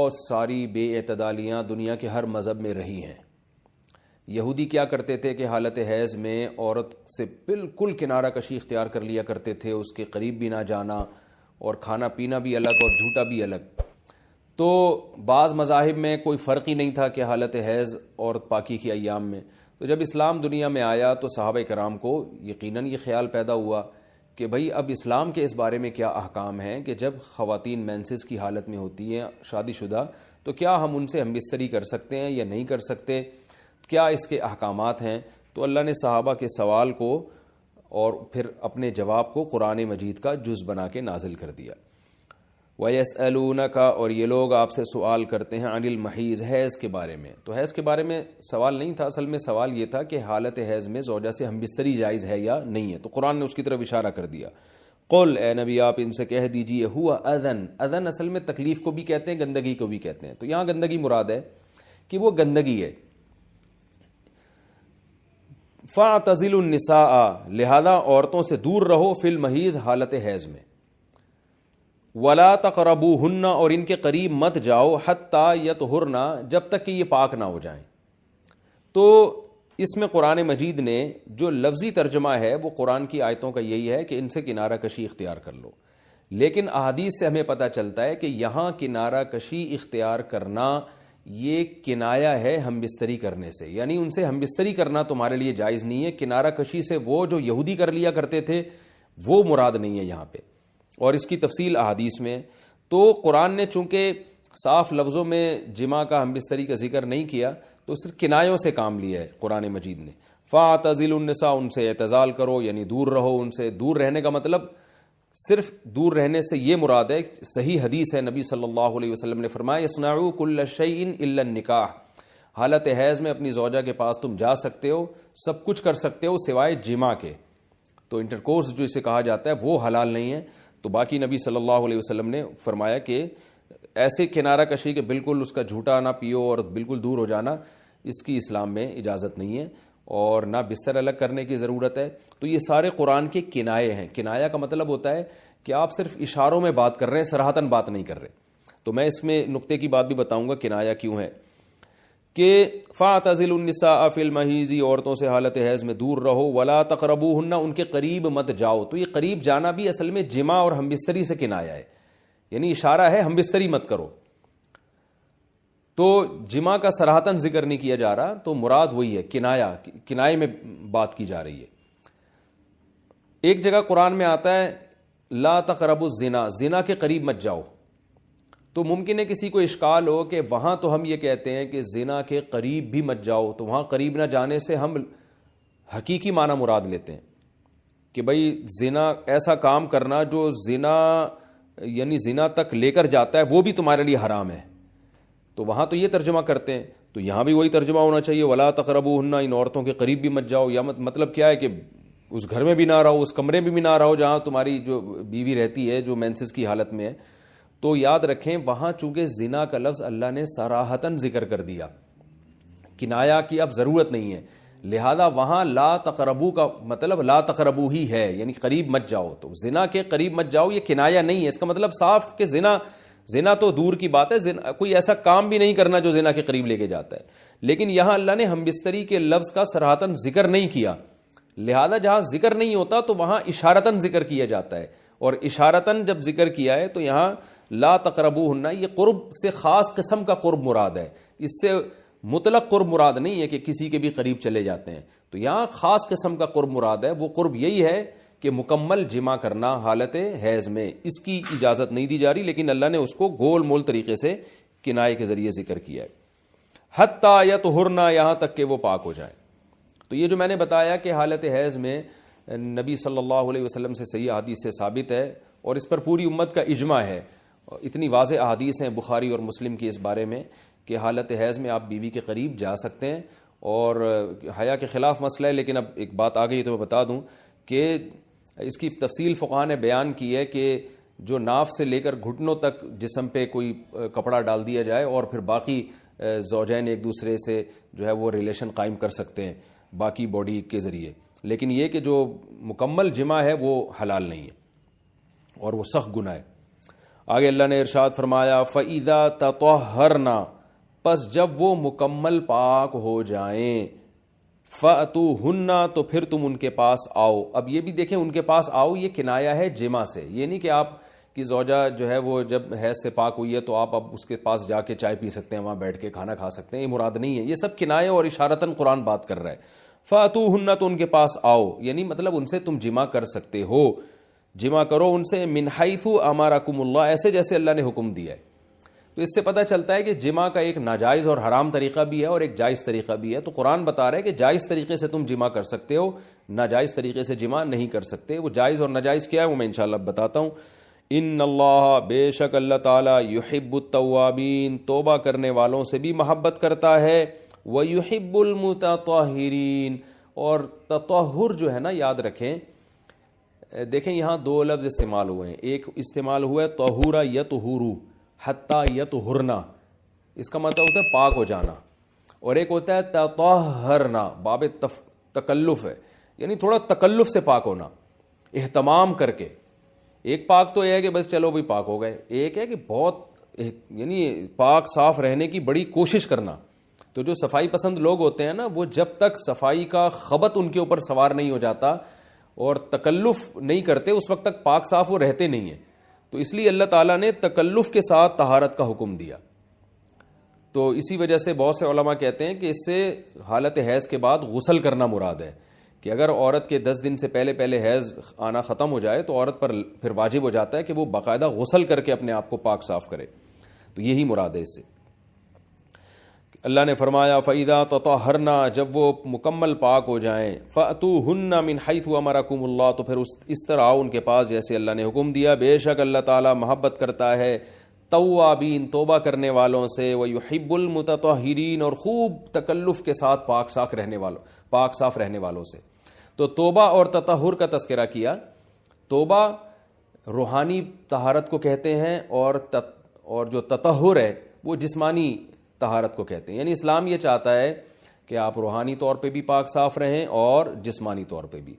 بہت ساری بے اعتدالیاں دنیا کے ہر مذہب میں رہی ہیں۔ یہودی کیا کرتے تھے کہ حالت حیض میں عورت سے بالکل کنارہ کشی اختیار کر لیا کرتے تھے، اس کے قریب بھی نہ جانا، اور کھانا پینا بھی الگ اور جھوٹا بھی الگ۔ تو بعض مذاہب میں کوئی فرق ہی نہیں تھا کہ حالت حیض اور پاکی کے ایام میں۔ تو جب اسلام دنیا میں آیا تو صحابہ کرام کو یقیناً یہ خیال پیدا ہوا کہ بھئی اب اسلام کے اس بارے میں کیا احکام ہیں کہ جب خواتین مینسز کی حالت میں ہوتی ہیں شادی شدہ، تو کیا ہم ان سے ہم بستری کر سکتے ہیں یا نہیں کر سکتے، کیا اس کے احکامات ہیں۔ تو اللہ نے صحابہ کے سوال کو اور پھر اپنے جواب کو قرآن مجید کا جز بنا کے نازل کر دیا۔ وَيَسْأَلُونَكَ، اور یہ لوگ آپ سے سوال کرتے ہیں، عن المحیض، حیض کے بارے میں۔ تو حیض کے بارے میں سوال نہیں تھا، اصل میں سوال یہ تھا کہ حالت حیض میں زوجہ سے ہم بستری جائز ہے یا نہیں ہے۔ تو قرآن نے اس کی طرف اشارہ کر دیا۔ قل، اے نبی آپ ان سے کہہ دیجئے، ہوا اذن، اذن اصل میں تکلیف کو بھی کہتے ہیں، گندگی کو بھی کہتے ہیں۔ تو یہاں گندگی مراد ہے کہ وہ گندگی ہے۔ فَاعْتَزِلُوا النِّسَاءَ، لہذا عورتوں سے دور رہو، فی المحیض، حالت حیض میں۔ وَلَا تَقْرَبُوهُنَّ، اور ان کے قریب مت جاؤ، حَتَّى يَطْهُرْنَ، جب تک کہ یہ پاک نہ ہو جائیں۔ تو اس میں قرآن مجید نے جو لفظی ترجمہ ہے وہ قرآن کی آیتوں کا یہی ہے کہ ان سے کنارہ کشی اختیار کر لو، لیکن احادیث سے ہمیں پتہ چلتا ہے کہ یہاں کنارہ کشی اختیار کرنا یہ کنایا ہے ہم بستری کرنے سے، یعنی ان سے ہم بستری کرنا تمہارے لیے جائز نہیں ہے۔ کنارہ کشی سے وہ جو یہودی کر لیا کرتے تھے وہ مراد نہیں ہے یہاں پہ، اور اس کی تفصیل احادیث میں۔ تو قرآن نے چونکہ صاف لفظوں میں جماع کا ہم بستری کا ذکر نہیں کیا تو صرف کنایوں سے کام لیا ہے قرآن مجید نے۔ فَاعْتَزِلُوا النِّسَاءَ، ان سے اعتزال کرو، یعنی دور رہو ان سے۔ دور رہنے کا مطلب صرف دور رہنے سے یہ مراد ہے، صحیح حدیث ہے، نبی صلی اللہ علیہ وسلم نے فرمایا، اصنعوا کل شیء الا النکاح، حالت حیض میں اپنی زوجہ کے پاس تم جا سکتے ہو، سب کچھ کر سکتے ہو سوائے جماع کے۔ تو انٹرکورس جو اسے کہا جاتا ہے وہ حلال نہیں ہے۔ تو باقی نبی صلی اللہ علیہ وسلم نے فرمایا کہ ایسے کنارہ کشی کے بالکل اس کا جھوٹا نہ پیو اور بالکل دور ہو جانا، اس کی اسلام میں اجازت نہیں ہے، اور نہ بستر الگ کرنے کی ضرورت ہے۔ تو یہ سارے قرآن کے کنائے ہیں۔ کنایا کا مطلب ہوتا ہے کہ آپ صرف اشاروں میں بات کر رہے ہیں، صراحتاً بات نہیں کر رہے۔ تو میں اس میں نقطے کی بات بھی بتاؤں گا کنایا کیوں ہے، کہ فَاعْتَزِلُوا النِّسَاءَ فِي الْمَحِيضِ، عورتوں سے حالت حیض میں دور رہو، وَلَا تَقْرَبُوهُنَّ، ان کے قریب مت جاؤ۔ تو یہ قریب جانا بھی اصل میں جماع اور ہم بستری سے کنایا ہے، یعنی اشارہ ہے ہم بستری مت کرو۔ تو جماع کا صراحتاً ذکر نہیں کیا جا رہا، تو مراد وہی ہے کنایا، کنائے میں بات کی جا رہی ہے۔ ایک جگہ قرآن میں آتا ہے لا تقربوا الزنا، زنا کے قریب مت جاؤ۔ تو ممکن ہے کسی کو اشکال ہو کہ وہاں تو ہم یہ کہتے ہیں کہ زنا کے قریب بھی مت جاؤ، تو وہاں قریب نہ جانے سے ہم حقیقی معنی مراد لیتے ہیں کہ بھئی زنا ایسا کام کرنا جو زنا یعنی زنا تک لے کر جاتا ہے وہ بھی تمہارے لیے حرام ہے۔ تو وہاں تو یہ ترجمہ کرتے ہیں، تو یہاں بھی وہی ترجمہ ہونا چاہیے، ولا تقربوہن، ان عورتوں کے قریب بھی مت جاؤ۔ یا مطلب کیا ہے کہ اس گھر میں بھی نہ رہو، اس کمرے میں بھی نہ رہو جہاں تمہاری جو بیوی رہتی ہے جو مینسز کی حالت میں ہے۔ تو یاد رکھیں وہاں چونکہ زنا کا لفظ اللہ نے صراحتاً ذکر کر دیا، کنایا کی اب ضرورت نہیں ہے، لہذا وہاں لا تقربو کا مطلب لا تقربو ہی ہے، یعنی قریب مت جاؤ۔ تو زنا کے قریب مت جاؤ یہ کنایا نہیں ہے، اس کا مطلب صاف کہ زنا تو دور کی بات ہے، کوئی ایسا کام بھی نہیں کرنا جو زنا کے قریب لے کے جاتا ہے۔ لیکن یہاں اللہ نے ہم بستری کے لفظ کا صراحتاً ذکر نہیں کیا، لہذا جہاں ذکر نہیں ہوتا تو وہاں اشارتاً ذکر کیا جاتا ہے، اور اشارتاً جب ذکر کیا ہے تو یہاں لا تقربوہن، یہ قرب سے خاص قسم کا قرب مراد ہے، اس سے مطلق قرب مراد نہیں ہے کہ کسی کے بھی قریب چلے جاتے ہیں۔ تو یہاں خاص قسم کا قرب مراد ہے، وہ قرب یہی ہے کہ مکمل جمع کرنا حالت حیض میں، اس کی اجازت نہیں دی جا رہی، لیکن اللہ نے اس کو گول مول طریقے سے کنائے کے ذریعے ذکر کیا ہے۔ حتی یطہرن، یہاں تک کہ وہ پاک ہو جائیں۔ تو یہ جو میں نے بتایا کہ حالت حیض میں نبی صلی اللہ علیہ وسلم سے صحیح احادیث سے ثابت ہے، اور اس پر پوری امت کا اجماع ہے، اتنی واضح احادیث ہیں بخاری اور مسلم کی اس بارے میں کہ حالت حیض میں آپ بیوی کے قریب جا سکتے ہیں، اور حیا کے خلاف مسئلہ ہے، لیکن اب ایک بات آ گئی تو میں بتا دوں کہ اس کی تفصیل فقہاء نے بیان کی ہے کہ جو ناف سے لے کر گھٹنوں تک جسم پہ کوئی کپڑا ڈال دیا جائے اور پھر باقی زوجین ایک دوسرے سے جو ہے وہ ریلیشن قائم کر سکتے ہیں باقی باڈی کے ذریعے، لیکن یہ کہ جو مکمل جمع ہے وہ حلال نہیں ہے اور وہ سخت گناہ ہے۔ آگے اللہ نے ارشاد فرمایا فَإِذَا تَطَهَّرْنَا، پس جب وہ مکمل پاک ہو جائیں، فَأْتُوهُنَّ، تو پھر تم ان کے پاس آؤ۔ اب یہ بھی دیکھیں ان کے پاس آؤ یہ کنایا ہے جمع سے، یہ نہیں کہ آپ کی زوجہ جو ہے وہ جب حیض سے پاک ہوئی ہے تو آپ اب اس کے پاس جا کے چائے پی سکتے ہیں، وہاں بیٹھ کے کھانا کھا سکتے ہیں، یہ مراد نہیں ہے، یہ سب کنایہ اور اشارتاً قرآن بات کر رہا ہے۔ فَأْتُوهُنَّ، تو ان کے پاس آؤ، یعنی مطلب ان سے تم جمع کر سکتے ہو، جمع کرو ان سے، من حیث امرکم اللہ، ایسے جیسے اللہ نے حکم دیا ہے۔ تو اس سے پتہ چلتا ہے کہ جمع کا ایک ناجائز اور حرام طریقہ بھی ہے اور ایک جائز طریقہ بھی ہے۔ تو قرآن بتا رہا ہے کہ جائز طریقے سے تم جمع کر سکتے ہو، ناجائز طریقے سے جمع نہیں کر سکتے۔ وہ جائز اور ناجائز کیا ہے وہ میں انشاءاللہ بتاتا ہوں۔ ان اللہ، بے شک اللہ تعالیٰ، یحب التوابین، توبہ کرنے والوں سے بھی محبت کرتا ہے، ویحب المتطہرین، اور تطہر جو ہے نا یاد رکھیں، دیکھیں یہاں دو لفظ استعمال ہوئے ہیں، ایک استعمال ہوا ہے طہورا یطہرو حتی یطہرنا، اس کا مطلب ہوتا ہے پاک ہو جانا، اور ایک ہوتا ہے تطہرنا، باب تکلف ہے، یعنی تھوڑا تکلف سے پاک ہونا، اہتمام کر کے۔ ایک پاک تو یہ ہے کہ بس چلو بھی پاک ہو گئے، ایک ہے کہ بہت یعنی پاک صاف رہنے کی بڑی کوشش کرنا۔ تو جو صفائی پسند لوگ ہوتے ہیں نا، وہ جب تک صفائی کا خبط ان کے اوپر سوار نہیں ہو جاتا اور تکلف نہیں کرتے اس وقت تک پاک صاف وہ رہتے نہیں ہیں۔ تو اس لیے اللہ تعالیٰ نے تکلف کے ساتھ طہارت کا حکم دیا۔ تو اسی وجہ سے بہت سے علماء کہتے ہیں کہ اس سے حالت حیض کے بعد غسل کرنا مراد ہے، کہ اگر عورت کے 10 دن سے پہلے حیض آنا ختم ہو جائے تو عورت پر پھر واجب ہو جاتا ہے کہ وہ باقاعدہ غسل کر کے اپنے آپ کو پاک صاف کرے۔ تو یہی مراد ہے اس سے۔ اللہ نے فرمایا فَإِذَا تَطَهَّرْنَا، جب وہ مکمل پاک ہو جائیں، فَأْتُوهُنَّ مِنْ حَيْثُ أَمَرَكُمُ اللَّهُ، تو پھر اس طرح آؤ ان کے پاس جیسے اللہ نے حکم دیا۔ بے شک اللہ تعالیٰ محبت کرتا ہے توابین، توبہ کرنے والوں سے، وَيُحِبُّ الْمُتَطَهِّرِينَ، اور خوب تکلف کے ساتھ پاک صاف رہنے والوں سے۔ تو توبہ اور تطہر کا تذکرہ کیا۔ توبہ روحانی طہارت کو کہتے ہیں اور جو تطہر ہے وہ جسمانی طہارت کو کہتے ہیں۔ یعنی اسلام یہ چاہتا ہے کہ آپ روحانی طور پہ بھی پاک صاف رہیں اور جسمانی طور پہ بھی۔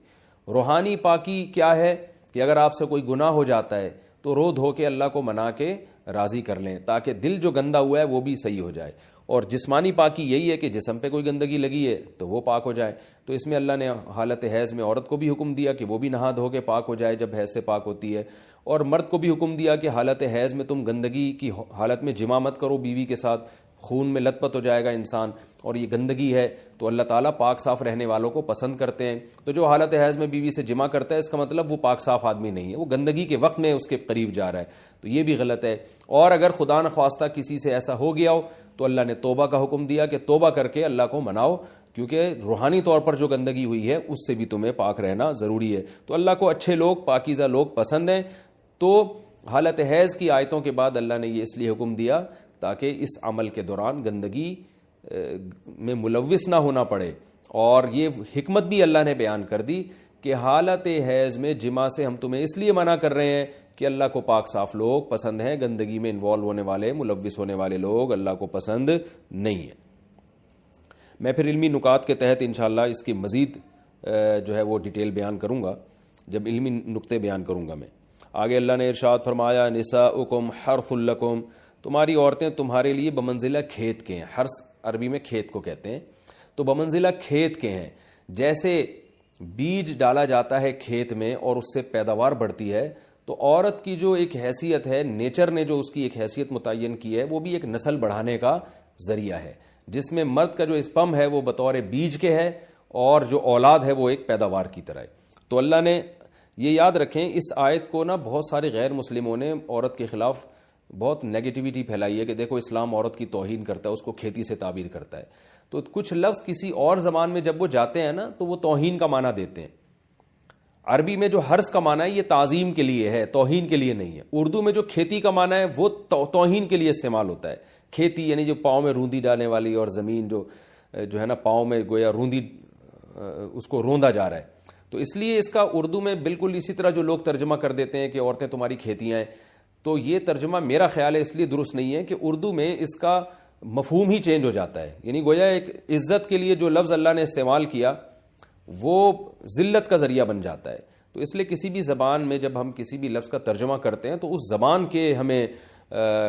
روحانی پاکی کیا ہے کہ اگر آپ سے کوئی گناہ ہو جاتا ہے تو رو دھو کے اللہ کو منا کے راضی کر لیں تاکہ دل جو گندا ہوا ہے وہ بھی صحیح ہو جائے، اور جسمانی پاکی یہی ہے کہ جسم پہ کوئی گندگی لگی ہے تو وہ پاک ہو جائے۔ تو اس میں اللہ نے حالت حیض میں عورت کو بھی حکم دیا کہ وہ بھی نہا دھو کے پاک ہو جائے جب حیض سے پاک ہوتی ہے، اور مرد کو بھی حکم دیا کہ حالت حیض میں تم گندگی کی حالت میں جماع مت کرو بیوی کے ساتھ، خون میں لت پت ہو جائے گا انسان، اور یہ گندگی ہے تو اللہ تعالیٰ پاک صاف رہنے والوں کو پسند کرتے ہیں۔ تو جو حالت حیض میں بیوی سے جماع کرتا ہے اس کا مطلب وہ پاک صاف آدمی نہیں ہے، وہ گندگی کے وقت میں اس کے قریب جا رہا ہے، تو یہ بھی غلط ہے۔ اور اگر خدا نخواستہ کسی سے ایسا ہو گیا ہو تو اللہ نے توبہ کا حکم دیا کہ توبہ کر کے اللہ کو مناؤ، کیونکہ روحانی طور پر جو گندگی ہوئی ہے اس سے بھی تمہیں پاک رہنا ضروری ہے۔ تو اللہ کو اچھے لوگ، پاکیزہ لوگ پسند ہیں۔ تو حالت حیض کی آیتوں کے بعد اللہ نے یہ اس لیے حکم دیا تاکہ اس عمل کے دوران گندگی میں ملوث نہ ہونا پڑے، اور یہ حکمت بھی اللہ نے بیان کر دی کہ حالت حیض میں جماع سے ہم تمہیں اس لیے منع کر رہے ہیں کہ اللہ کو پاک صاف لوگ پسند ہیں، گندگی میں انوالو ہونے والے، ملوث ہونے والے لوگ اللہ کو پسند نہیں ہیں۔ میں پھر علمی نکات کے تحت انشاءاللہ اس کی مزید جو ہے وہ ڈیٹیل بیان کروں گا جب علمی نکتے بیان کروں گا میں۔ آگے اللہ نے ارشاد فرمایا نساؤکم حرث لکم، تمہاری عورتیں تمہارے لیے بمنزلہ کھیت کے ہیں۔ حرث عربی میں کھیت کو کہتے ہیں، تو بمنزلہ کھیت کے ہیں۔ جیسے بیج ڈالا جاتا ہے کھیت میں اور اس سے پیداوار بڑھتی ہے، تو عورت کی جو ایک حیثیت ہے، نیچر نے جو اس کی ایک حیثیت متعین کی ہے، وہ بھی ایک نسل بڑھانے کا ذریعہ ہے، جس میں مرد کا جو اسپم ہے وہ بطور بیج کے ہے اور جو اولاد ہے وہ ایک پیداوار کی طرح ہے۔ تو اللہ نے یہ یاد رکھیں، اس آیت کو نا بہت سارے غیر مسلموں نے عورت کے خلاف بہت نیگیٹیوٹی پھیلائی ہے کہ دیکھو اسلام عورت کی توہین کرتا ہے، اس کو کھیتی سے تعبیر کرتا ہے۔ تو کچھ لفظ کسی اور زبان میں جب وہ جاتے ہیں نا تو وہ توہین کا معنی دیتے ہیں۔ عربی میں جو حرث کا معنی ہے یہ تعظیم کے لیے ہے، توہین کے لیے نہیں ہے۔ اردو میں جو کھیتی کا معنی ہے وہ توہین کے لیے استعمال ہوتا ہے۔ کھیتی یعنی جو پاؤں میں روندی ڈالنے والی، اور زمین جو ہے نا پاؤں میں گویا روندی، اس کو روندا جا رہا ہے، تو اس لیے اس کا اردو میں بالکل اسی طرح جو لوگ ترجمہ کر دیتے ہیں کہ عورتیں تمہاری کھیتیاں ہیں، تو یہ ترجمہ میرا خیال ہے اس لیے درست نہیں ہے کہ اردو میں اس کا مفہوم ہی چینج ہو جاتا ہے۔ یعنی گویا ایک عزت کے لیے جو لفظ اللہ نے استعمال کیا وہ ذلت کا ذریعہ بن جاتا ہے۔ تو اس لیے کسی بھی زبان میں جب ہم کسی بھی لفظ کا ترجمہ کرتے ہیں تو اس زبان کے ہمیں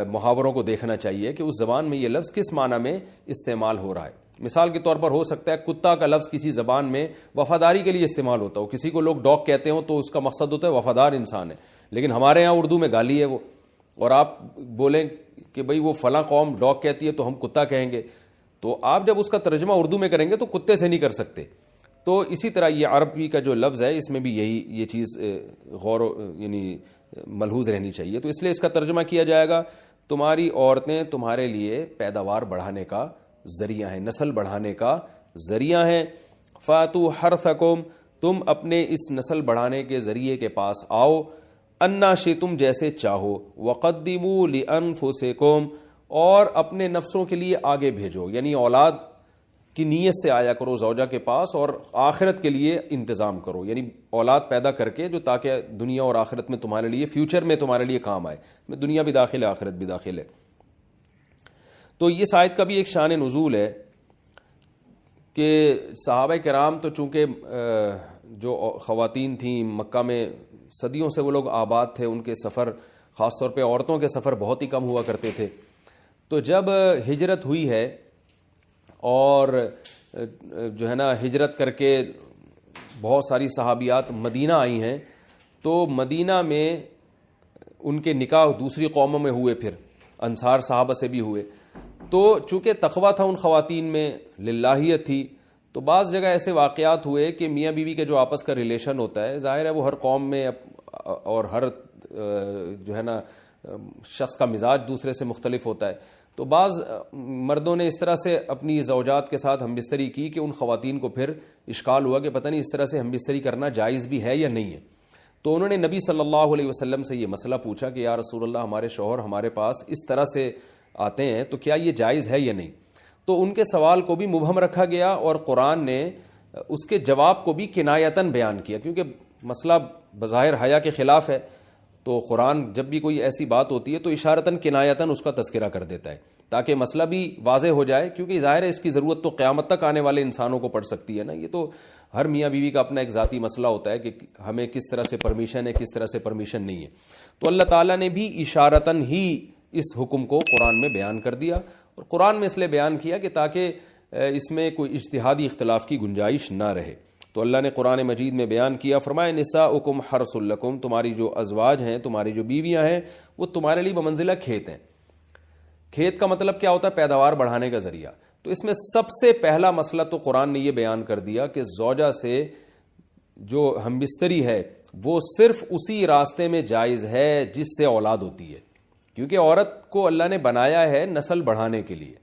محاوروں کو دیکھنا چاہیے کہ اس زبان میں یہ لفظ کس معنی میں استعمال ہو رہا ہے. مثال کے طور پر ہو سکتا ہے کتا کا لفظ کسی زبان میں وفاداری کے لیے استعمال ہوتا ہو, کسی کو لوگ ڈاگ کہتے ہوں تو اس کا مقصد ہوتا ہے وفادار انسان ہے, لیکن ہمارے ہاں اردو میں گالی ہے وہ, اور آپ بولیں کہ بھئی وہ فلاں قوم ڈاگ کہتی ہے تو ہم کتا کہیں گے, تو آپ جب اس کا ترجمہ اردو میں کریں گے تو کتے سے نہیں کر سکتے. تو اسی طرح یہ عربی کا جو لفظ ہے اس میں بھی یہ چیز غور یعنی ملحوظ رہنی چاہیے. تو اس لیے اس کا ترجمہ کیا جائے گا تمہاری عورتیں تمہارے لیے پیداوار بڑھانے کا ذریعہ ہیں, نسل بڑھانے کا ذریعہ ہیں. فاتو حرثکم, تم اپنے اس نسل بڑھانے کے ذریعے کے پاس آؤ, انا شئتم جیسے چاہو, وقدموا لانفسکم, اور اپنے نفسوں کے لیے آگے بھیجو, یعنی اولاد کی نیت سے آیا کرو زوجہ کے پاس اور آخرت کے لیے انتظام کرو, یعنی اولاد پیدا کر کے جو تاکہ دنیا اور آخرت میں تمہارے لیے فیوچر میں تمہارے لیے کام آئے, دنیا بھی داخل ہے آخرت بھی داخل ہے. تو یہ آیت کا بھی ایک شان نزول ہے کہ صحابہ کرام تو چونکہ جو خواتین تھیں مکہ میں صدیوں سے وہ لوگ آباد تھے, ان کے سفر خاص طور پہ عورتوں کے سفر بہت ہی کم ہوا کرتے تھے. تو جب ہجرت ہوئی ہے اور جو ہے نا ہجرت کر کے بہت ساری صحابیات مدینہ آئی ہیں, تو مدینہ میں ان کے نکاح دوسری قوموں میں ہوئے, پھر انصار صحابہ سے بھی ہوئے. تو چونکہ تقویٰ تھا ان خواتین میں, للہیت تھی, تو بعض جگہ ایسے واقعات ہوئے کہ میاں بیوی کے جو آپس کا ریلیشن ہوتا ہے, ظاہر ہے وہ ہر قوم میں اور ہر جو ہے نا شخص کا مزاج دوسرے سے مختلف ہوتا ہے. تو بعض مردوں نے اس طرح سے اپنی زوجات کے ساتھ ہم بستری کی کہ ان خواتین کو پھر اشکال ہوا کہ پتہ نہیں اس طرح سے ہم بستری کرنا جائز بھی ہے یا نہیں ہے. تو انہوں نے نبی صلی اللہ علیہ وسلم سے یہ مسئلہ پوچھا کہ یا رسول اللہ, ہمارے شوہر ہمارے پاس اس طرح سے آتے ہیں تو کیا یہ جائز ہے یا نہیں. تو ان کے سوال کو بھی مبہم رکھا گیا اور قرآن نے اس کے جواب کو بھی کنایتاً بیان کیا, کیونکہ مسئلہ بظاہر حیا کے خلاف ہے. تو قرآن جب بھی کوئی ایسی بات ہوتی ہے تو اشارتاً کنایتاً اس کا تذکرہ کر دیتا ہے تاکہ مسئلہ بھی واضح ہو جائے, کیونکہ ظاہر ہے اس کی ضرورت تو قیامت تک آنے والے انسانوں کو پڑ سکتی ہے نا. یہ تو ہر میاں بیوی کا اپنا ایک ذاتی مسئلہ ہوتا ہے کہ ہمیں کس طرح سے پرمیشن ہے, کس طرح سے پرمیشن نہیں ہے. تو اللہ تعالیٰ نے بھی اشارتاً ہی اس حکم کو قرآن میں بیان کر دیا, اور قرآن میں اس لیے بیان کیا کہ تاکہ اس میں کوئی اجتہادی اختلاف کی گنجائش نہ رہے. تو اللہ نے قرآن مجید میں بیان کیا, فرمایا نساؤکم حرث لکم, تمہاری جو ازواج ہیں, تمہاری جو بیویاں ہیں, وہ تمہارے لیے بمنزلہ کھیت ہیں. کھیت کا مطلب کیا ہوتا ہے؟ پیداوار بڑھانے کا ذریعہ. تو اس میں سب سے پہلا مسئلہ تو قرآن نے یہ بیان کر دیا کہ زوجہ سے جو ہم بستری ہے وہ صرف اسی راستے میں جائز ہے جس سے اولاد ہوتی ہے, کیونکہ عورت کو اللہ نے بنایا ہے نسل بڑھانے کے لیے.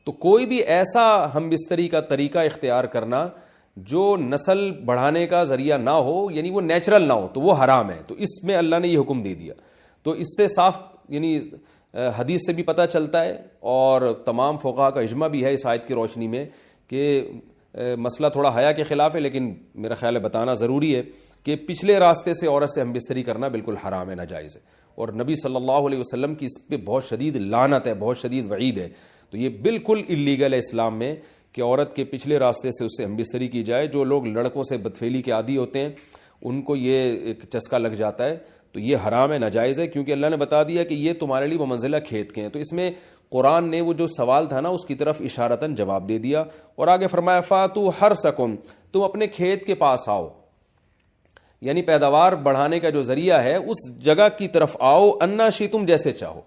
تو کوئی بھی ایسا ہم بستری کا طریقہ اختیار کرنا جو نسل بڑھانے کا ذریعہ نہ ہو, یعنی وہ نیچرل نہ ہو, تو وہ حرام ہے. تو اس میں اللہ نے یہ حکم دے دیا. تو اس سے صاف یعنی حدیث سے بھی پتہ چلتا ہے اور تمام فقہا کا اجماع بھی ہے اس آیت کی روشنی میں کہ مسئلہ تھوڑا حیا کے خلاف ہے, لیکن میرا خیال ہے بتانا ضروری ہے کہ پچھلے راستے سے عورت سے ہم بستری کرنا بالکل حرام ہے, ناجائز ہے. اور نبی صلی اللہ علیہ وسلم کی اس پہ بہت شدید لعنت ہے, بہت شدید وعید ہے. تو یہ بالکل اللیگل ہے اسلام میں کہ عورت کے پچھلے راستے سے اس سے ہم بستری کی جائے. جو لوگ لڑکوں سے بدفعلی کے عادی ہوتے ہیں ان کو یہ ایک چسکا لگ جاتا ہے, تو یہ حرام ہے, ناجائز ہے, کیونکہ اللہ نے بتا دیا کہ یہ تمہارے لیے بمنزلہ کھیت کے ہیں. تو اس میں قرآن نے وہ جو سوال تھا نا اس کی طرف اشارتاً جواب دے دیا, اور آگے فرمایا فاتو حرثکم, تم اپنے کھیت کے پاس آؤ, یعنی پیداوار بڑھانے کا جو ذریعہ ہے اس جگہ کی طرف آؤ, انا شئتم جیسے چاہو,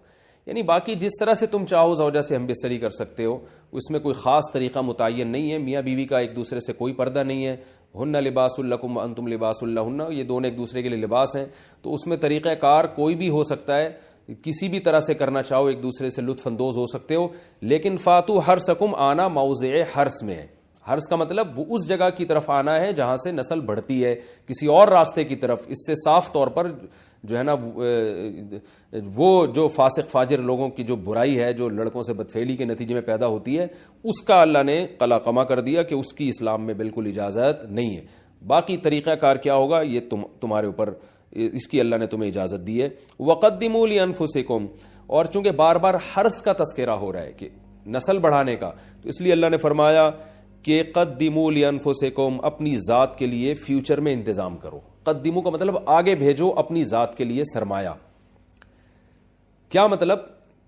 یعنی باقی جس طرح سے تم چاہو زوجہ سے ہم بستری کر سکتے ہو, اس میں کوئی خاص طریقہ متعین نہیں ہے. میاں بیوی کا ایک دوسرے سے کوئی پردہ نہیں ہے. ہن لباس لکم وانتم لباس لہن, یہ دونوں ایک دوسرے کے لیے لباس ہیں. تو اس میں طریقہ کار کوئی بھی ہو سکتا ہے, کسی بھی طرح سے کرنا چاہو ایک دوسرے سے لطف اندوز ہو سکتے ہو. لیکن فاتو حرثکم آنا موضع حرث میں ہے. حرث کا مطلب وہ اس جگہ کی طرف آنا ہے جہاں سے نسل بڑھتی ہے, کسی اور راستے کی طرف. اس سے صاف طور پر جو ہے نا وہ جو فاسق فاجر لوگوں کی جو برائی ہے جو لڑکوں سے بدفعلی کے نتیجے میں پیدا ہوتی ہے, اس کا اللہ نے قلع قمع کر دیا کہ اس کی اسلام میں بالکل اجازت نہیں ہے. باقی طریقہ کار کیا ہوگا یہ تمہارے اوپر, اس کی اللہ نے تمہیں اجازت دی ہے. وقدموا لانفسکم, اور چونکہ بار بار حرث کا تذکرہ ہو رہا ہے کہ نسل بڑھانے کا, تو اس لیے اللہ نے فرمایا کہ قدموا لانفسکم, اپنی ذات کے لیے فیوچر میں انتظام کرو. قدمو کا مطلب آگے بھیجو اپنی ذات کے لیے سرمایہ. کیا مطلب؟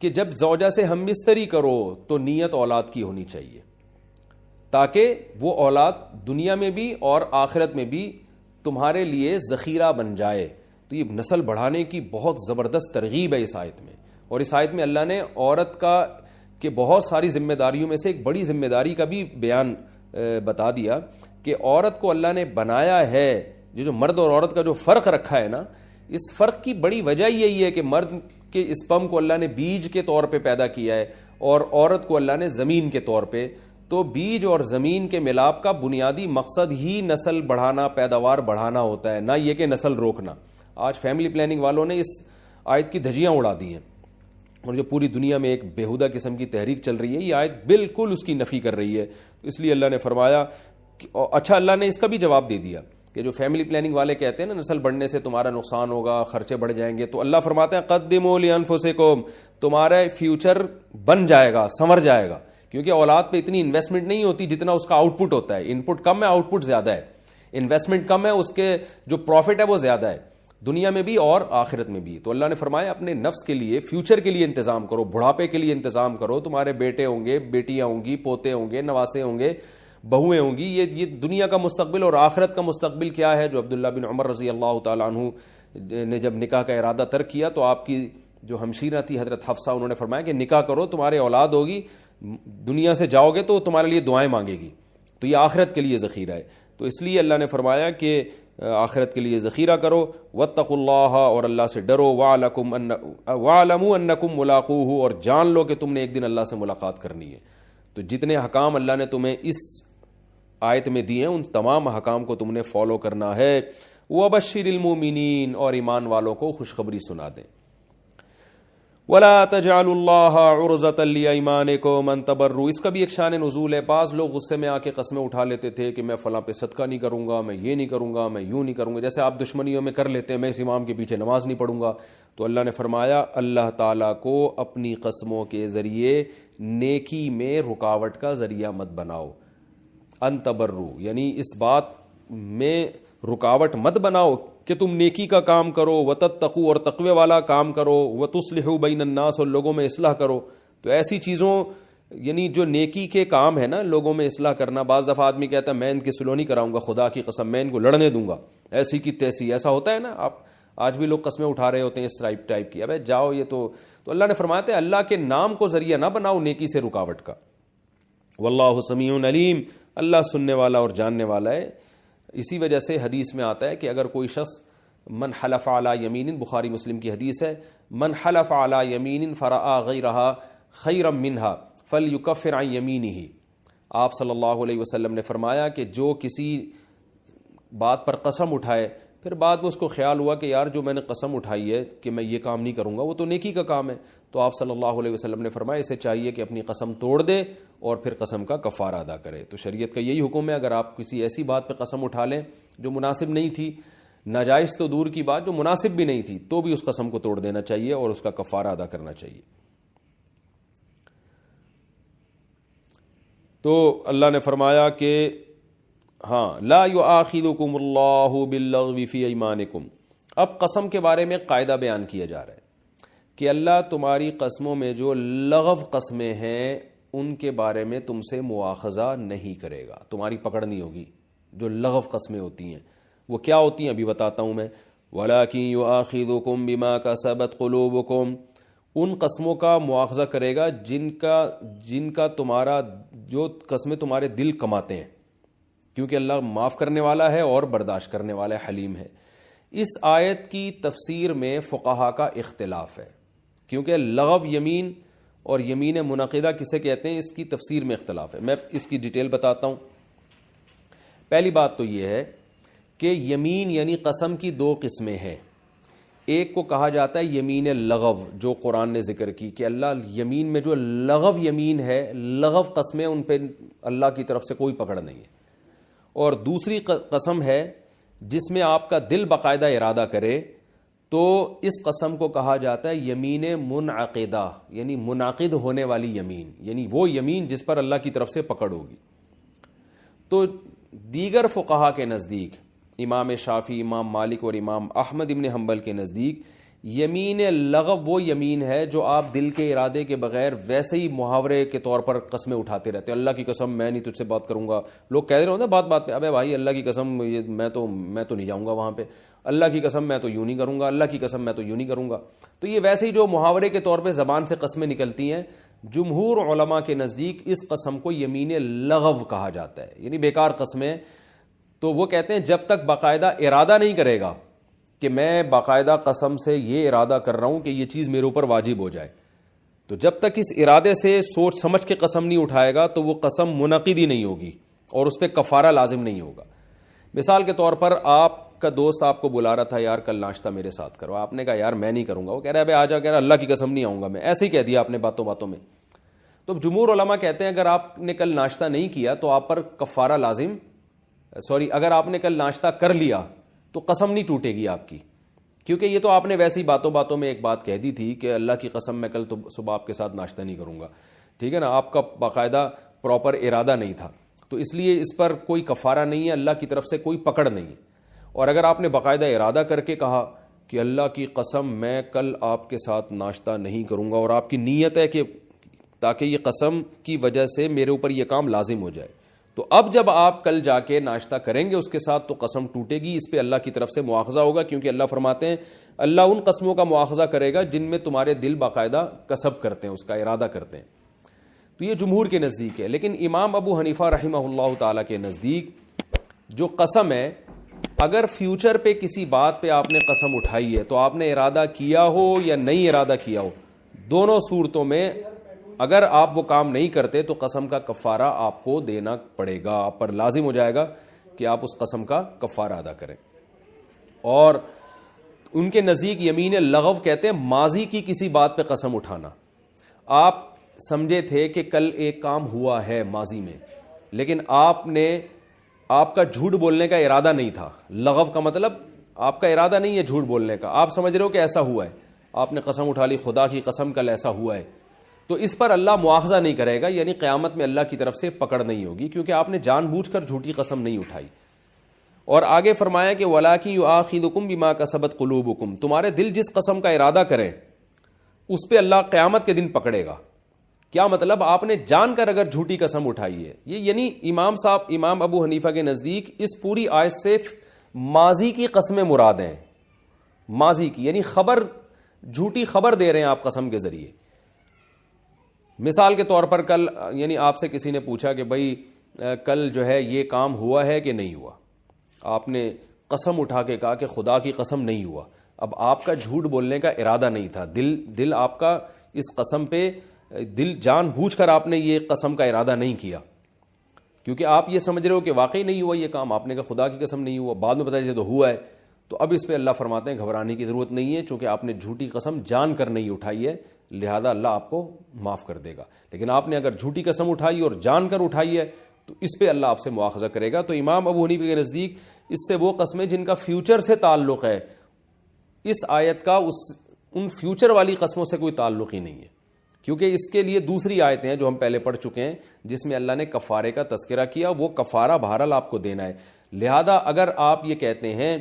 کہ جب زوجہ سے ہم بستری کرو تو نیت اولاد کی ہونی چاہیے تاکہ وہ اولاد دنیا میں بھی اور آخرت میں بھی تمہارے لیے ذخیرہ بن جائے. تو یہ نسل بڑھانے کی بہت زبردست ترغیب ہے اس آیت میں. اور اس آیت میں اللہ نے عورت کا کہ بہت ساری ذمہ داریوں میں سے ایک بڑی ذمہ داری کا بھی بیان بتا دیا کہ عورت کو اللہ نے بنایا ہے. جو مرد اور عورت کا جو فرق رکھا ہے نا, اس فرق کی بڑی وجہ یہی ہے کہ مرد کے اسپم کو اللہ نے بیج کے طور پہ پیدا کیا ہے اور عورت کو اللہ نے زمین کے طور پہ. تو بیج اور زمین کے ملاپ کا بنیادی مقصد ہی نسل بڑھانا, پیداوار بڑھانا ہوتا ہے, نہ یہ کہ نسل روکنا. آج فیملی پلاننگ والوں نے اس آیت کی دھجیاں اڑا دی ہیں اور جو پوری دنیا میں ایک بیہودہ قسم کی تحریک چل رہی ہے, یہ آیت بالکل اس کی نفی کر رہی ہے. اس لیے اللہ نے فرمایا اچھا, اللہ نے اس کا بھی جواب دے دیا کہ جو فیملی پلاننگ والے کہتے ہیں نا نسل بڑھنے سے تمہارا نقصان ہوگا, خرچے بڑھ جائیں گے, تو اللہ فرماتے ہیں قدموا لانفسکم, تمہارا فیوچر بن جائے گا, سنور جائے گا. کیونکہ اولاد پہ اتنی انویسٹمنٹ نہیں ہوتی جتنا اس کا آؤٹ پٹ ہوتا ہے. ان پٹ کم ہے, آؤٹ پٹ زیادہ ہے. انویسٹمنٹ کم ہے, اس کے جو پروفٹ ہے وہ زیادہ ہے, دنیا میں بھی اور آخرت میں بھی. تو اللہ نے فرمایا اپنے نفس کے لیے, فیوچر کے لیے انتظام کرو, بڑھاپے کے لیے انتظام کرو. تمہارے بیٹے ہوں گے, بیٹیاں ہوں گی, پوتے ہوں گے, نواسے ہوں گے, بہویں ہوں گی. یہ دنیا کا مستقبل اور آخرت کا مستقبل کیا ہے. جو عبداللہ بن عمر رضی اللہ تعالیٰ عنہ نے جب نکاح کا ارادہ ترک کیا تو آپ کی جو ہمشیرہ تھی حضرت حفصہ, انہوں نے فرمایا کہ نکاح کرو, تمہارے اولاد ہوگی, دنیا سے جاؤ گے تو تمہارے لیے دعائیں مانگے گی. تو یہ آخرت کے لیے ذخیرہ ہے. تو اس لیے اللہ نے فرمایا کہ آخرت کے لیے ذخیرہ کرو. واتقوا اللہ, اور اللہ سے ڈرو. واعلموا انکم ملاقوہ, اور جان لو کہ تم نے ایک دن اللہ سے ملاقات کرنی ہے. تو جتنے حکام اللہ نے تمہیں اس آیت میں دیے ہیں ان تمام حکام کو تم نے فالو کرنا ہے. وبشر المؤمنین, اور ایمان والوں کو خوشخبری سنا دیں. ولا تجعلوا اللہ عرضۃ لایمانکم ان تبروا, اس کا بھی ایک شان نزول ہے. بعض لوگ غصے میں آ کے قسمیں اٹھا لیتے تھے کہ میں فلاں پہ صدقہ نہیں کروں گا, میں یہ نہیں کروں گا, میں یوں نہیں کروں گا. جیسے آپ دشمنیوں میں کر لیتے ہیں, میں اس امام کے پیچھے نماز نہیں پڑھوں گا. تو اللہ نے فرمایا اللہ تعالیٰ کو اپنی قسموں کے ذریعے نیکی میں رکاوٹ کا ذریعہ مت بناؤ. ان تبروا یعنی اس بات میں رکاوٹ مت بناؤ کہ تم نیکی کا کام کرو, وتتقوا, اور تقوی والا کام کرو, وتصلحوا بین الناس, اور لوگوں میں اصلاح کرو. تو ایسی چیزوں یعنی جو نیکی کے کام ہے نا, لوگوں میں اصلاح کرنا. بعض دفعہ آدمی کہتا ہے میں ان کی سلو نہیں کراؤں گا, خدا کی قسم میں ان کو لڑنے دوں گا, ایسی کی تیسی. ایسا ہوتا ہے نا, آپ آج بھی لوگ قسمیں اٹھا رہے ہوتے ہیں اس ٹائپ کی. ابے جاؤ, یہ تو اللہ نے فرمایا تھا اللہ کے نام کو ذریعہ نہ بناؤ نیکی سے رکاوٹ کا. واللہ سمیع علیم, اللہ سننے والا اور جاننے والا ہے. اسی وجہ سے حدیث میں آتا ہے کہ اگر کوئی شخص من حلف علی یمین, بخاری مسلم کی حدیث ہے, من حلف علی یمین فرآ غیرہا خیرا منہا فلیکفر عن یمینہ. آپ صلی اللہ علیہ وسلم نے فرمایا کہ جو کسی بات پر قسم اٹھائے, پھر بعد میں اس کو خیال ہوا کہ یار جو میں نے قسم اٹھائی ہے کہ میں یہ کام نہیں کروں گا, وہ تو نیکی کا کام ہے, تو آپ صلی اللہ علیہ وسلم نے فرمایا اسے چاہیے کہ اپنی قسم توڑ دے اور پھر قسم کا کفارہ ادا کرے. تو شریعت کا یہی حکم ہے, اگر آپ کسی ایسی بات پہ قسم اٹھا لیں جو مناسب نہیں تھی, ناجائز تو دور کی بات, جو مناسب بھی نہیں تھی, تو بھی اس قسم کو توڑ دینا چاہیے اور اس کا کفارہ ادا کرنا چاہیے. تو اللہ نے فرمایا کہ ہاں لا یؤاخذکم اللہ باللغو فی ایمانکم. اب قسم کے بارے میں قاعدہ بیان کیا جا رہا ہے کہ اللہ تمہاری قسموں میں جو لغو قسمیں ہیں ان کے بارے میں تم سے مواخذہ نہیں کرے گا, تمہاری پکڑ نہیں ہوگی. جو لغو قسمیں ہوتی ہیں وہ کیا ہوتی ہیں ابھی بتاتا ہوں میں. وَلَٰكِن يُؤَاخِذُكُم بِمَا كَسَبَتْ قُلُوبُكُم, ان قسموں کا مواخذہ کرے گا جن کا تمہارا جو قسمیں تمہارے دل کماتے ہیں, کیونکہ اللہ معاف کرنے والا ہے اور برداشت کرنے والا ہے, حلیم ہے. اس آیت کی تفسیر میں فقہا کا اختلاف ہے, کیونکہ لغو یمین اور یمین منعقدہ کسے کہتے ہیں اس کی تفسیر میں اختلاف ہے. میں اس کی ڈیٹیل بتاتا ہوں. پہلی بات تو یہ ہے کہ یمین یعنی قسم کی دو قسمیں ہیں. ایک کو کہا جاتا ہے یمین لغو, جو قرآن نے ذکر کی کہ اللہ یمین میں جو لغو یمین ہے, لغو قسمیں, ان پہ اللہ کی طرف سے کوئی پکڑ نہیں ہے. اور دوسری قسم ہے جس میں آپ کا دل باقاعدہ ارادہ کرے, تو اس قسم کو کہا جاتا ہے یمین منعقدہ, یعنی منعقد ہونے والی یمین, یعنی وہ یمین جس پر اللہ کی طرف سے پکڑ ہوگی. تو دیگر فقہا کے نزدیک امام شافعی، امام مالک اور امام احمد ابن حنبل کے نزدیک یمین لغو وہ یمین ہے جو آپ دل کے ارادے کے بغیر ویسے ہی محاورے کے طور پر قسمیں اٹھاتے رہتے ہیں. اللہ کی قسم میں نہیں تجھ سے بات کروں گا. لوگ کہہ رہے ہوتے ہیں بات بات پہ ابے بھائی اللہ کی قسم میں تو نہیں جاؤں گا وہاں پہ, اللہ کی قسم میں تو یوں نہیں کروں گا, اللہ کی قسم میں تو یوں نہیں کروں گا. تو یہ ویسے ہی جو محاورے کے طور پہ زبان سے قسمیں نکلتی ہیں, جمہور علماء کے نزدیک اس قسم کو یمین لغو کہا جاتا ہے, یعنی بیکار قسمیں. تو وہ کہتے ہیں جب تک باقاعدہ ارادہ نہیں کرے گا کہ میں باقاعدہ قسم سے یہ ارادہ کر رہا ہوں کہ یہ چیز میرے اوپر واجب ہو جائے, تو جب تک اس ارادے سے سوچ سمجھ کے قسم نہیں اٹھائے گا تو وہ قسم منعقد ہی نہیں ہوگی اور اس پہ کفارہ لازم نہیں ہوگا. مثال کے طور پر آپ کا دوست آپ کو بلا رہا تھا, یار کل ناشتہ میرے ساتھ کرو. آپ نے کہا یار میں نہیں کروں گا. وہ کہہ رہا ہے بھائی آ جا, کہہ رہا اللہ کی قسم نہیں آؤں گا میں. ایسے ہی کہہ دیا آپ نے باتوں باتوں میں. تو جمہور علماء کہتے ہیں اگر آپ نے کل ناشتہ نہیں کیا تو آپ پر کفارہ لازم, اگر آپ نے کل ناشتہ کر لیا تو قسم نہیں ٹوٹے گی آپ کی, کیونکہ یہ تو آپ نے ویسے ہی باتوں باتوں میں ایک بات کہہ دی تھی کہ اللہ کی قسم میں کل تو صبح آپ کے ساتھ ناشتہ نہیں کروں گا. ٹھیک ہے نا, آپ کا باقاعدہ پراپر ارادہ نہیں تھا, تو اس لیے اس پر کوئی کفارہ نہیں ہے, اللہ کی طرف سے کوئی پکڑ نہیں ہے. اور اگر آپ نے باقاعدہ ارادہ کر کے کہا کہ اللہ کی قسم میں کل آپ کے ساتھ ناشتہ نہیں کروں گا, اور آپ کی نیت ہے کہ تاکہ یہ قسم کی وجہ سے میرے اوپر یہ کام لازم ہو جائے, تو اب جب آپ کل جا کے ناشتہ کریں گے اس کے ساتھ تو قسم ٹوٹے گی, اس پہ اللہ کی طرف سے مواخذہ ہوگا, کیونکہ اللہ فرماتے ہیں اللہ ان قسموں کا مواخذہ کرے گا جن میں تمہارے دل باقاعدہ قسم کرتے ہیں, اس کا ارادہ کرتے ہیں. تو یہ جمہور کے نزدیک ہے. لیکن امام ابو حنیفہ رحمہ اللہ تعالیٰ کے نزدیک جو قسم ہے, اگر فیوچر پہ کسی بات پہ آپ نے قسم اٹھائی ہے تو آپ نے ارادہ کیا ہو یا نہیں ارادہ کیا ہو, دونوں صورتوں میں اگر آپ وہ کام نہیں کرتے تو قسم کا کفارہ آپ کو دینا پڑے گا, آپ پر لازم ہو جائے گا کہ آپ اس قسم کا کفارہ ادا کریں. اور ان کے نزدیک یمین لغو کہتے ہیں ماضی کی کسی بات پہ قسم اٹھانا. آپ سمجھے تھے کہ کل ایک کام ہوا ہے ماضی میں, لیکن آپ کا جھوٹ بولنے کا ارادہ نہیں تھا. لغو کا مطلب آپ کا ارادہ نہیں ہے جھوٹ بولنے کا, آپ سمجھ رہے ہو کہ ایسا ہوا ہے, آپ نے قسم اٹھا لی خدا کی قسم کل ایسا ہوا ہے, تو اس پر اللہ مواخذہ نہیں کرے گا, یعنی قیامت میں اللہ کی طرف سے پکڑ نہیں ہوگی, کیونکہ آپ نے جان بوجھ کر جھوٹی قسم نہیں اٹھائی. اور آگے فرمایا کہ وَلَٰكِن يُؤَاخِذُكُم بِمَا كَسَبَتْ قُلُوبُكُم, تمہارے دل جس قسم کا ارادہ کرے اس پہ اللہ قیامت کے دن پکڑے گا. کیا مطلب, آپ نے جان کر اگر جھوٹی قسم اٹھائی ہے, یہ یعنی امام ابو حنیفہ کے نزدیک اس پوری آیت سے ماضی کی قسمیں مراد ہیں, ماضی کی, یعنی جھوٹی خبر دے رہے ہیں آپ قسم کے ذریعے. مثال کے طور پر کل یعنی آپ سے کسی نے پوچھا کہ بھائی کل جو ہے یہ کام ہوا ہے کہ نہیں ہوا, آپ نے قسم اٹھا کے کہا کہ خدا کی قسم نہیں ہوا. اب آپ کا جھوٹ بولنے کا ارادہ نہیں تھا, دل آپ کا اس قسم پہ دل جان بوجھ کر آپ نے یہ قسم کا ارادہ نہیں کیا, کیونکہ آپ یہ سمجھ رہے ہو کہ واقعی نہیں ہوا یہ کام, آپ نے کہا خدا کی قسم نہیں ہوا, بعد میں پتہ چلا تو ہوا ہے. تو اب اس پہ اللہ فرماتے ہیں گھبرانے کی ضرورت نہیں ہے, چونکہ آپ نے جھوٹی قسم جان کر نہیں اٹھائی ہے, لہذا اللہ آپ کو معاف کر دے گا. لیکن آپ نے اگر جھوٹی قسم اٹھائی اور جان کر اٹھائی ہے تو اس پہ اللہ آپ سے مواخذہ کرے گا. تو امام ابو حنیفہ کے نزدیک اس سے وہ قسمیں جن کا فیوچر سے تعلق ہے, اس آیت کا ان فیوچر والی قسموں سے کوئی تعلق ہی نہیں ہے, کیونکہ اس کے لیے دوسری آیتیں ہیں جو ہم پہلے پڑھ چکے ہیں جس میں اللہ نے کفارے کا تذکرہ کیا, وہ کفارہ بہرحال آپ کو دینا ہے. لہذا اگر آپ یہ کہتے ہیں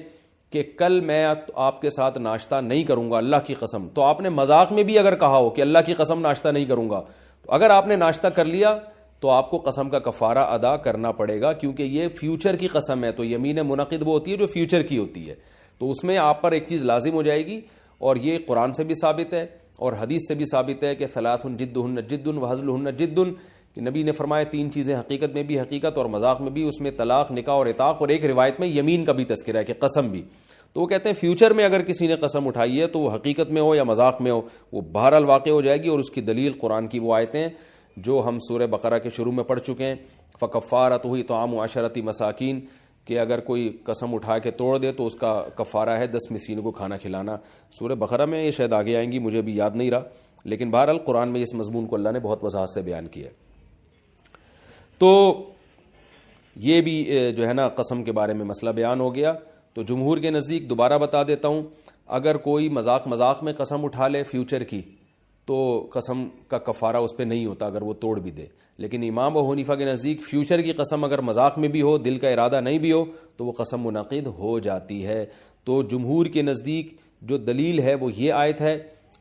کہ کل میں آپ کے ساتھ ناشتہ نہیں کروں گا اللہ کی قسم, تو آپ نے مذاق میں بھی اگر کہا ہو کہ اللہ کی قسم ناشتہ نہیں کروں گا, تو اگر آپ نے ناشتہ کر لیا تو آپ کو قسم کا کفارہ ادا کرنا پڑے گا, کیونکہ یہ فیوچر کی قسم ہے. تو یمین منعقد وہ ہوتی ہے جو فیوچر کی ہوتی ہے, تو اس میں آپ پر ایک چیز لازم ہو جائے گی, اور یہ قرآن سے بھی ثابت ہے اور حدیث سے بھی ثابت ہے کہ ثلاث جدہن جد وہزلہن جد, کہ نبی نے فرمایا 3 چیزیں حقیقت میں بھی حقیقت اور مذاق میں بھی, اس میں طلاق, نکاح اور عتاق, اور ایک روایت میں یمین کا بھی تذکرہ ہے کہ قسم بھی. تو وہ کہتے ہیں فیوچر میں اگر کسی نے قسم اٹھائی ہے تو وہ حقیقت میں ہو یا مذاق میں ہو, وہ بہرحال واقع ہو جائے گی. اور اس کی دلیل قرآن کی وہ آیتیں جو ہم سورہ بقرہ کے شروع میں پڑھ چکے ہیں, فَكَفَّارَتُهُ اِطْعَامُ 10 مساکین, کہ اگر کوئی قسم اٹھا کے توڑ دے تو اس کا کفارہ ہے 10 مسکینوں کو کھانا کھلانا. سورہ بقرہ میں یہ شاید آگے آئیں گی, مجھے بھی یاد نہیں رہا, لیکن بہرحال قرآن میں اس مضمون کو اللہ نے بہت وضاحت سے بیان کیا ہے. تو یہ بھی جو ہے نا قسم کے بارے میں مسئلہ بیان ہو گیا. تو جمہور کے نزدیک دوبارہ بتا دیتا ہوں, اگر کوئی مذاق میں قسم اٹھا لے فیوچر کی, تو قسم کا کفارہ اس پہ نہیں ہوتا اگر وہ توڑ بھی دے. لیکن امام ابو حنیفہ کے نزدیک فیوچر کی قسم اگر مذاق میں بھی ہو, دل کا ارادہ نہیں بھی ہو, تو وہ قسم منعقد ہو جاتی ہے. تو جمہور کے نزدیک جو دلیل ہے وہ یہ آیت ہے,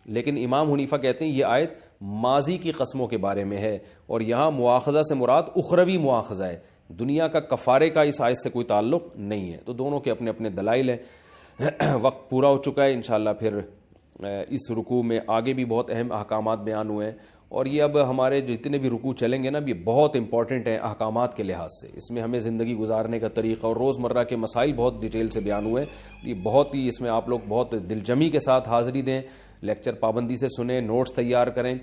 لیکن امام حنیفہ کہتے ہیں یہ آیت ماضی کی قسموں کے بارے میں ہے, اور یہاں مواخذہ سے مراد اخروی مواخذہ ہے, دنیا کا کفارے کا اس آیت سے کوئی تعلق نہیں ہے. تو دونوں کے اپنے اپنے دلائل ہیں. وقت پورا ہو چکا ہے, انشاءاللہ پھر اس رکوع میں آگے بھی بہت اہم احکامات بیان ہوئے ہیں, اور یہ اب ہمارے جتنے بھی رکوع چلیں گے نا, یہ بہت امپورٹنٹ ہیں احکامات کے لحاظ سے. اس میں ہمیں زندگی گزارنے کا طریقہ اور روزمرہ کے مسائل بہت ڈیٹیل سے بیان ہوئے ہیں. یہ بہت ہی, اس میں آپ لوگ بہت دل جمی کے ساتھ حاضری دیں, لیکچر پابندی سے سنیں, نوٹس تیار کریں.